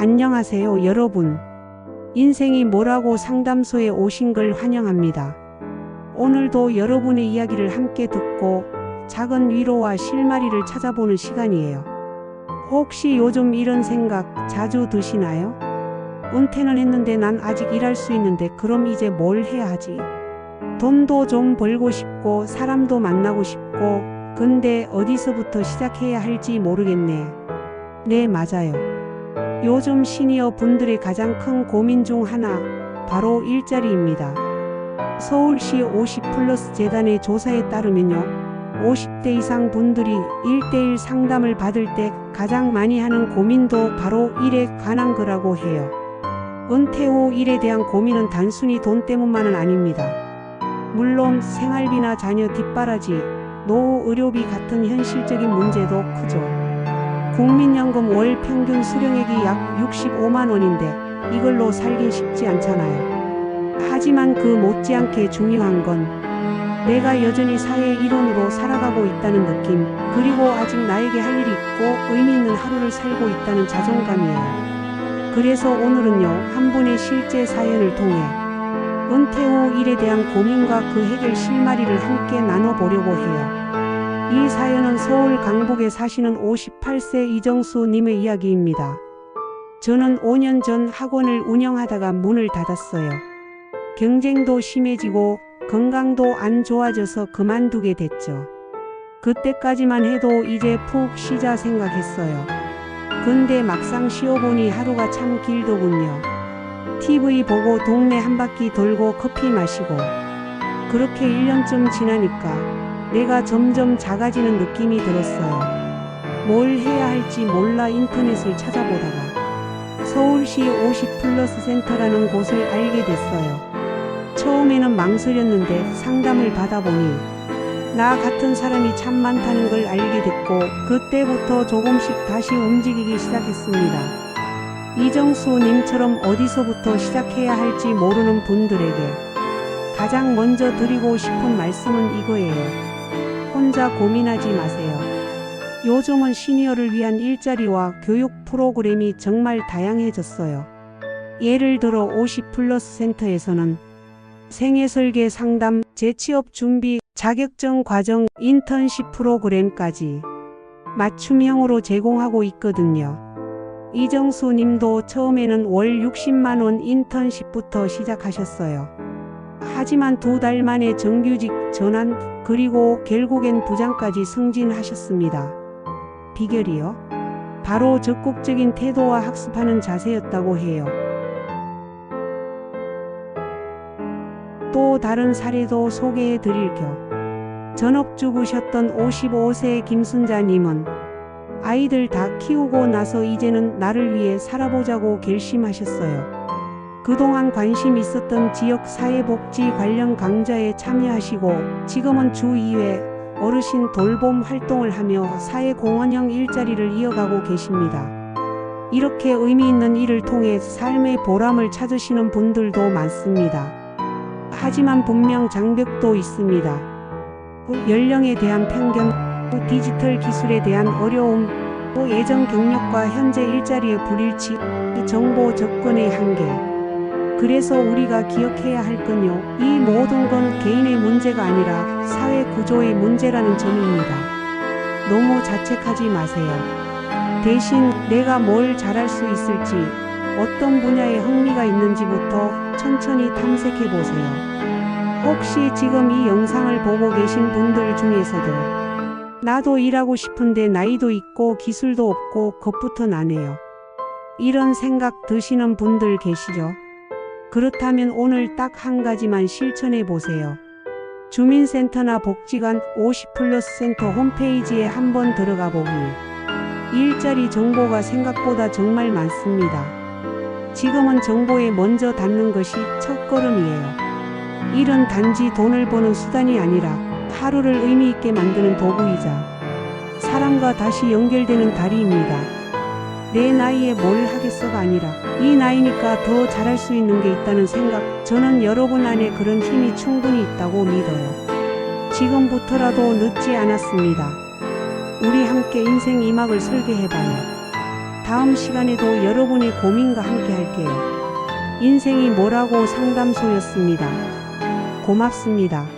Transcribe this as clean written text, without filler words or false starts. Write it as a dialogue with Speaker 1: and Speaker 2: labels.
Speaker 1: 안녕하세요 여러분. 인생이 뭐라고 상담소에 오신 걸 환영합니다. 오늘도 여러분의 이야기를 함께 듣고 작은 위로와 실마리를 찾아보는 시간이에요. 혹시 요즘 이런 생각 자주 드시나요? 은퇴는 했는데 난 아직 일할 수 있는데 그럼 이제 뭘 해야 하지? 돈도 좀 벌고 싶고 사람도 만나고 싶고 근데 어디서부터 시작해야 할지 모르겠네. 네, 맞아요. 요즘 시니어 분들의 가장 큰 고민 중 하나, 바로 일자리입니다. 서울시 50플러스 재단의 조사에 따르면요, 50대 이상 분들이 1대1 상담을 받을 때 가장 많이 하는 고민도 바로 일에 관한 거라고 해요. 은퇴 후 일에 대한 고민은 단순히 돈 때문만은 아닙니다. 물론 생활비나 자녀 뒷바라지, 노후 의료비 같은 현실적인 문제도 크죠. 국민연금 월 평균 수령액이 약 65만 원인데 이걸로 살긴 쉽지 않잖아요. 하지만 그 못지않게 중요한 건 내가 여전히 사회의 일원으로 살아가고 있다는 느낌, 그리고 아직 나에게 할 일이 있고 의미 있는 하루를 살고 있다는 자존감이에요. 그래서 오늘은요, 한 분의 실제 사연을 통해 은퇴 후 일에 대한 고민과 그 해결 실마리를 함께 나눠보려고 해요. 이 사연은 서울 강북에 사시는 58세 이정수 님의 이야기입니다. 저는 5년 전 학원을 운영하다가 문을 닫았어요. 경쟁도 심해지고 건강도 안 좋아져서 그만두게 됐죠. 그때까지만 해도 이제 푹 쉬자 생각했어요. 근데 막상 쉬어보니 하루가 참 길더군요. TV 보고 동네 한 바퀴 돌고 커피 마시고 그렇게 1년쯤 지나니까 내가 점점 작아지는 느낌이 들었어요. 뭘 해야 할지 몰라 인터넷을 찾아보다가 서울시 50플러스 센터라는 곳을 알게 됐어요. 처음에는 망설였는데 상담을 받아보니 나 같은 사람이 참 많다는 걸 알게 됐고 그때부터 조금씩 다시 움직이기 시작했습니다. 이정수 님처럼 어디서부터 시작해야 할지 모르는 분들에게 가장 먼저 드리고 싶은 말씀은 이거예요. 혼자 고민하지 마세요. 요즘은 시니어를 위한 일자리와 교육 프로그램이 정말 다양해졌어요. 예를 들어 50플러스 센터에서는 생애 설계 상담, 재취업 준비, 자격증 과정, 인턴십 프로그램까지 맞춤형으로 제공하고 있거든요. 이정수 님도 처음에는 월 60만 원 인턴십부터 시작하셨어요. 하지만 2달 만에 정규직 전환, 그리고 결국엔 부장까지 승진하셨습니다. 비결이요? 바로 적극적인 태도와 학습하는 자세였다고 해요. 또 다른 사례도 소개해 드릴 겸 전업주부셨던 55세 김순자님은 아이들 다 키우고 나서 이제는 나를 위해 살아보자고 결심하셨어요. 그동안 관심 있었던 지역 사회복지 관련 강좌에 참여하시고 지금은 주 2회 어르신 돌봄 활동을 하며 사회공헌형 일자리를 이어가고 계십니다. 이렇게 의미 있는 일을 통해 삶의 보람을 찾으시는 분들도 많습니다. 하지만 분명 장벽도 있습니다. 연령에 대한 편견, 디지털 기술에 대한 어려움, 예전 경력과 현재 일자리의 불일치, 정보 접근의 한계. 그래서 우리가 기억해야 할 건요, 이 모든 건 개인의 문제가 아니라 사회 구조의 문제라는 점입니다. 너무 자책하지 마세요. 대신 내가 뭘 잘할 수 있을지, 어떤 분야에 흥미가 있는지부터 천천히 탐색해 보세요. 혹시 지금 이 영상을 보고 계신 분들 중에서도 나도 일하고 싶은데 나이도 있고 기술도 없고 겁부터 나네요. 이런 생각 드시는 분들 계시죠? 그렇다면 오늘 딱 한 가지만 실천해 보세요. 주민센터나 복지관 50플러스 센터 홈페이지에 한번 들어가 보기. 일자리 정보가 생각보다 정말 많습니다. 지금은 정보에 먼저 닿는 것이 첫걸음이에요. 일은 단지 돈을 버는 수단이 아니라 하루를 의미 있게 만드는 도구이자 사람과 다시 연결되는 다리입니다. 내 나이에 뭘 하겠어가 아니라 이 나이니까 더 잘할 수 있는 게 있다는 생각, 저는 여러분 안에 그런 힘이 충분히 있다고 믿어요. 지금부터라도 늦지 않았습니다. 우리 함께 인생 2막을 설계해봐요. 다음 시간에도 여러분의 고민과 함께 할게요. 인생이 뭐라고 상담소였습니다. 고맙습니다.